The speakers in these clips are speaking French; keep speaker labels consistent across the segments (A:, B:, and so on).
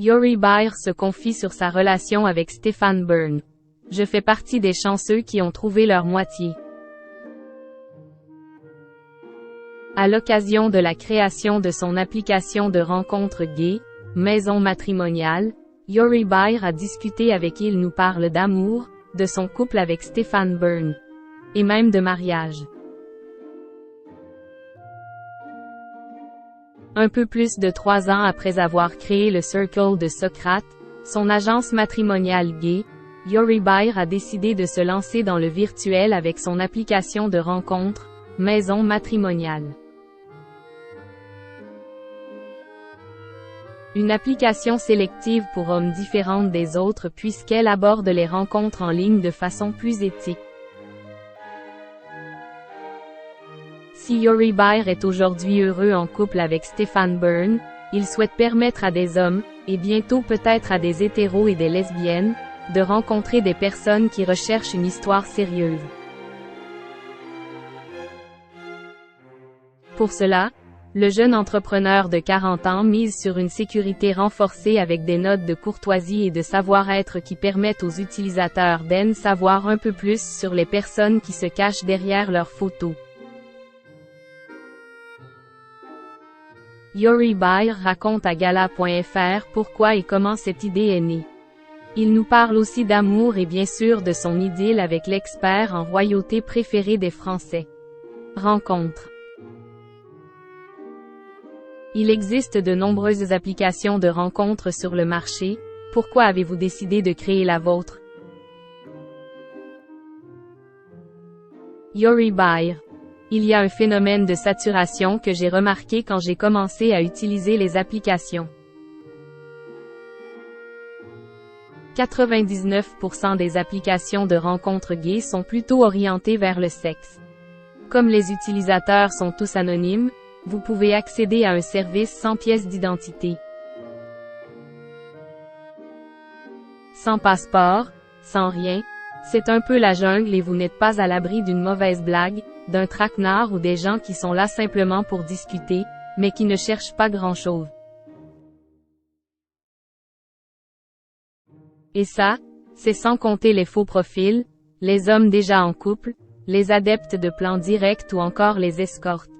A: Yuri Bayer se confie sur sa relation avec Stefan Byrne. Je fais partie des chanceux qui ont trouvé leur moitié. À l'occasion de la création de son application de rencontres gays, Maison matrimoniale, Yuri Bayer a discuté avec Il nous parle d'amour, de son couple avec Stefan Byrne. Et même de mariage. Un peu plus de 3 ans après avoir créé le Circle de Socrate, son agence matrimoniale gay, Yuri Bayer a décidé de se lancer dans le virtuel avec son application de rencontre, Maison matrimoniale. Une application sélective pour hommes différente des autres puisqu'elle aborde les rencontres en ligne de façon plus éthique. Si Yuri Bayer est aujourd'hui heureux en couple avec Stefan Byrne, il souhaite permettre à des hommes, et bientôt peut-être à des hétéros et des lesbiennes, de rencontrer des personnes qui recherchent une histoire sérieuse. Pour cela, le jeune entrepreneur de 40 ans mise sur une sécurité renforcée avec des notes de courtoisie et de savoir-être qui permettent aux utilisateurs d'en savoir un peu plus sur les personnes qui se cachent derrière leurs photos. Yuri Bayer raconte à Gala.fr pourquoi et comment cette idée est née. Il nous parle aussi d'amour et bien sûr de son idylle avec l'expert en royauté préféré des Français. Rencontre. Il existe de nombreuses applications de rencontres sur le marché, pourquoi avez-vous décidé de créer la vôtre? Yuri Bayer. Il y a un phénomène de saturation que j'ai remarqué quand j'ai commencé à utiliser les applications. 99% des applications de rencontres gays sont plutôt orientées vers le sexe. Comme les utilisateurs sont tous anonymes, vous pouvez accéder à un service sans pièce d'identité. Sans passeport, sans rien, c'est un peu la jungle et vous n'êtes pas à l'abri d'une mauvaise blague, d'un traquenard ou des gens qui sont là simplement pour discuter, mais qui ne cherchent pas grand-chose. Et ça, c'est sans compter les faux profils, les hommes déjà en couple, les adeptes de plans directs ou encore les escortes.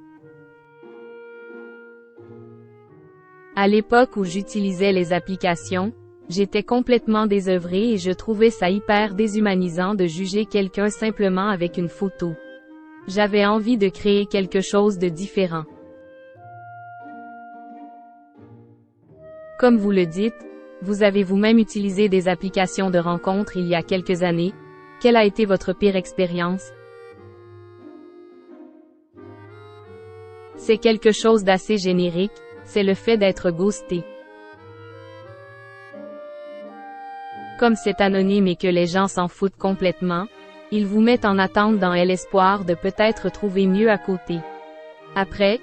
A: À l'époque où j'utilisais les applications, j'étais complètement désœuvrée et je trouvais ça hyper déshumanisant de juger quelqu'un simplement avec une photo. J'avais envie de créer quelque chose de différent. Comme vous le dites, vous avez vous-même utilisé des applications de rencontres il y a quelques années. Quelle a été votre pire expérience? C'est quelque chose d'assez générique, c'est le fait d'être ghosté. Comme c'est anonyme et que les gens s'en foutent complètement, ils vous mettent en attente dans l'espoir de peut-être trouver mieux à côté. Après,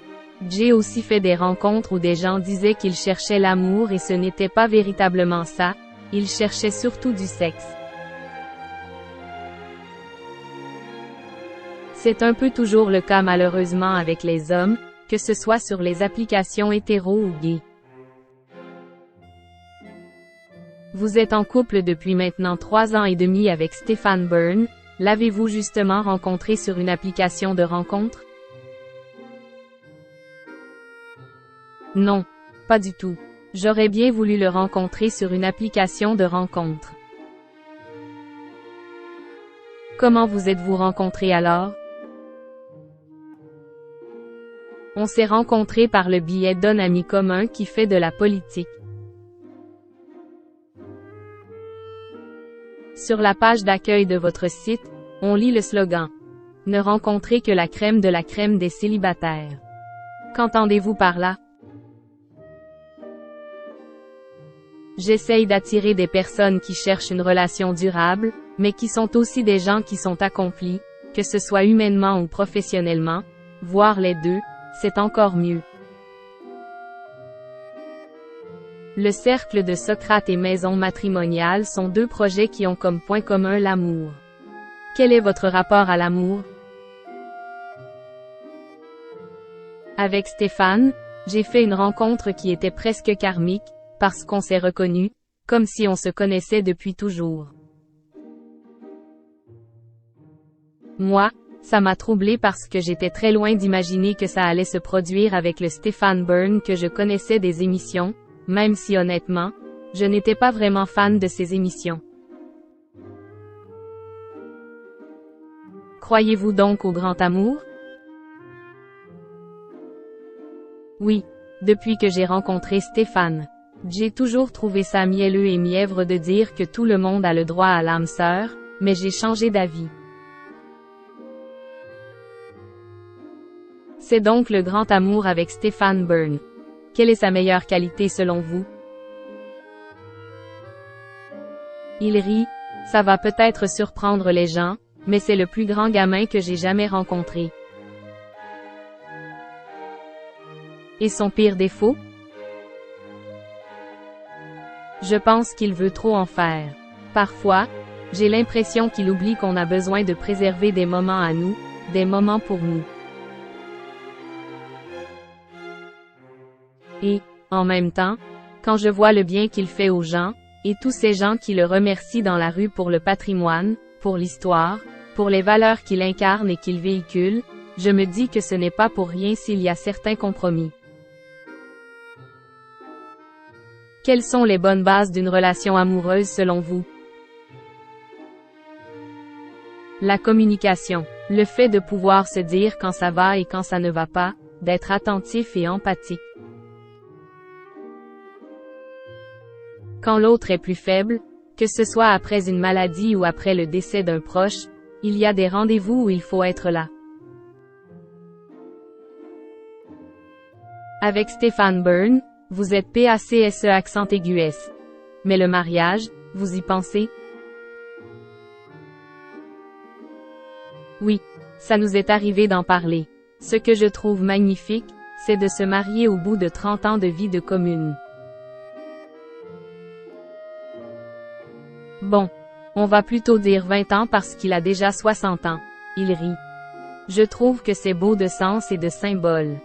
A: j'ai aussi fait des rencontres où des gens disaient qu'ils cherchaient l'amour et ce n'était pas véritablement ça, ils cherchaient surtout du sexe. C'est un peu toujours le cas malheureusement avec les hommes, que ce soit sur les applications hétéros ou gays. Vous êtes en couple depuis maintenant 3 ans et demi avec Stefan Byrne, l'avez-vous justement rencontré sur une application de rencontre? Non, pas du tout. J'aurais bien voulu le rencontrer sur une application de rencontre. Comment vous êtes-vous rencontrés alors? On s'est rencontrés par le biais d'un ami commun qui fait de la politique. Sur la page d'accueil de votre site, on lit le slogan « Ne rencontrez que la crème de la crème des célibataires ». Qu'entendez-vous par là? J'essaye d'attirer des personnes qui cherchent une relation durable, mais qui sont aussi des gens qui sont accomplis, que ce soit humainement ou professionnellement, voire les deux, c'est encore mieux. Le Cercle de Socrate et Maison matrimoniale sont deux projets qui ont comme point commun l'amour. Quel est votre rapport à l'amour? Avec Stéphane, j'ai fait une rencontre qui était presque karmique, parce qu'on s'est reconnu, comme si on se connaissait depuis toujours. Moi, ça m'a troublé parce que j'étais très loin d'imaginer que ça allait se produire avec le Stephen Byrne que je connaissais des émissions, même si honnêtement, je n'étais pas vraiment fan de ces émissions. Croyez-vous donc au grand amour? Oui, depuis que j'ai rencontré Stéphane. J'ai toujours trouvé ça mielleux et mièvre de dire que tout le monde a le droit à l'âme sœur, mais j'ai changé d'avis. C'est donc le grand amour avec Stephen Byrne. Quelle est sa meilleure qualité selon vous? Il rit, ça va peut-être surprendre les gens, mais c'est le plus grand gamin que j'ai jamais rencontré. Et son pire défaut? Je pense qu'il veut trop en faire. Parfois, j'ai l'impression qu'il oublie qu'on a besoin de préserver des moments à nous, des moments pour nous. Et, en même temps, quand je vois le bien qu'il fait aux gens, et tous ces gens qui le remercient dans la rue pour le patrimoine, pour l'histoire, pour les valeurs qu'il incarne et qu'il véhicule, je me dis que ce n'est pas pour rien s'il y a certains compromis. Quelles sont les bonnes bases d'une relation amoureuse selon vous? La communication. Le fait de pouvoir se dire quand ça va et quand ça ne va pas, d'être attentif et empathique. Quand l'autre est plus faible, que ce soit après une maladie ou après le décès d'un proche, il y a des rendez-vous où il faut être là. Avec Stephen Byrne, vous êtes PACSE accent aigu S. Mais le mariage, vous y pensez? Oui, ça nous est arrivé d'en parler. Ce que je trouve magnifique, c'est de se marier au bout de 30 ans de vie de commune. Bon, on va plutôt dire 20 ans parce qu'il a déjà 60 ans. Il rit. Je trouve que c'est beau de sens et de symbole.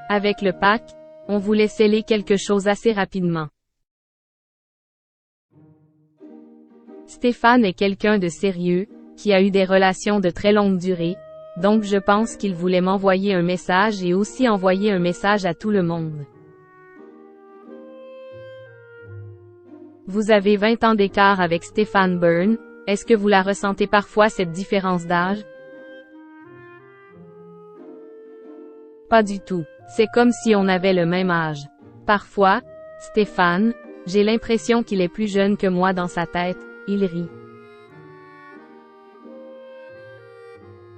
A: Avec le pack, on voulait sceller quelque chose assez rapidement. Stéphane est quelqu'un de sérieux, qui a eu des relations de très longue durée, donc je pense qu'il voulait m'envoyer un message et aussi envoyer un message à tout le monde. Vous avez 20 ans d'écart avec Stephen Byrne, est-ce que vous la ressentez parfois cette différence d'âge? Pas du tout. C'est comme si on avait le même âge. Parfois, Stéphane, j'ai l'impression qu'il est plus jeune que moi dans sa tête, il rit.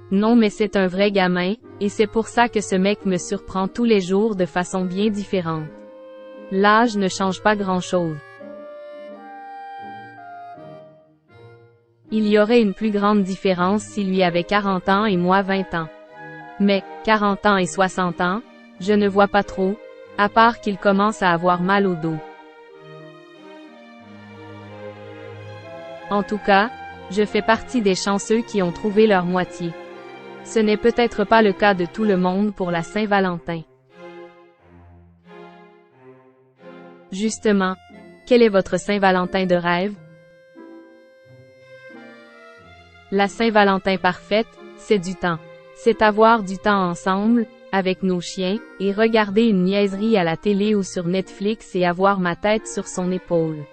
A: Non mais c'est un vrai gamin, et c'est pour ça que ce mec me surprend tous les jours de façon bien différente. L'âge ne change pas grand-chose. Il y aurait une plus grande différence si lui avait 40 ans et moi 20 ans. Mais, 40 ans et 60 ans, je ne vois pas trop, à part qu'il commence à avoir mal au dos. En tout cas, je fais partie des chanceux qui ont trouvé leur moitié. Ce n'est peut-être pas le cas de tout le monde pour la Saint-Valentin. Justement, quel est votre Saint-Valentin de rêve? La Saint-Valentin parfaite, c'est du temps. C'est avoir du temps ensemble, avec nos chiens, et regarder une niaiserie à la télé ou sur Netflix et avoir ma tête sur son épaule.